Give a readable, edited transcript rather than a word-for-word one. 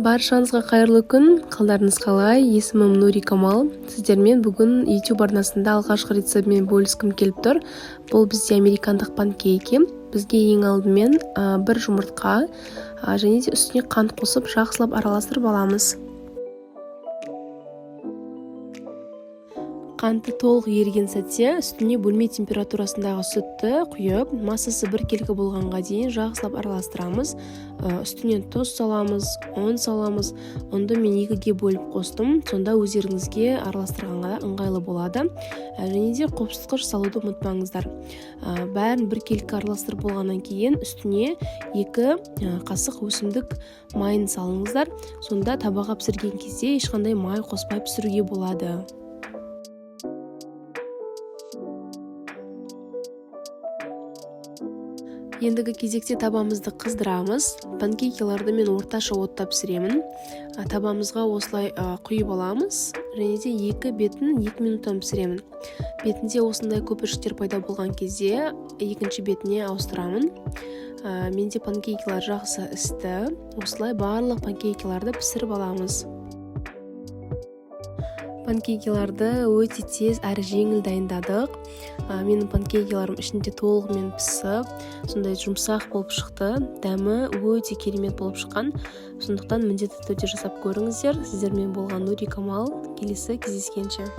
Баршаңызға қайырлы күн, қалдарыңыз қалай? Есімім Нури Камал. Сіздермен бүгін YouTube арнасында алғашқы рецептімен бөліскім келіп тұр. Бұл бізде американдық панкейки. Бізге ең алдымен бір жұмыртқа және де үстіне қант қосып жақсылап араластырып аламыз. Қанты толық еріген сәтте үстіне бөлме температурасындағы сүтті құйып, массасы 1 келі болғанға дейін жақсылап араластырамыз. Үстінен тұз саламыз, ұн саламыз. Ұнды мен 2-ге бөліп қостым. Сонда өздеріңізге араластырғанға ыңғайлы болады. Және де қопсытқыш салуды ұмытпаңыздар. Бәрін 1 келі араластырып болғаннан кейін үстіне 2 қасық өсімдік майын салыңыздар. Сонда табаға пісірген кезде ешқандай май қоспай пісіруге болады. Ендігі кезекте табамызды қыздырамыз. Панкейкаларды мен орташа отта пісіремін. Табамызға осылай құйып аламыз. Және де 2 бетін 2 минуттан пісіремін. Бетінде осындай көпіршіктер пайда болған кезде екінші бетіне ауыстырамын. Менде панкейкалар жақсы істі. Осылай барлық панкейкаларды пісіріп аламыз. Панкейкаларды өте тез әрі жеңіл дайындадық. Менің панкейкаларым ішінде толығымен пісіп, сондай жұмсақ болып шықты. Дәмі өте керемет болып шыққан. Сондықтан міндетті түрде жасап көріңіздер. Сіздермен болған Нури Камал. Келесі кездескенше.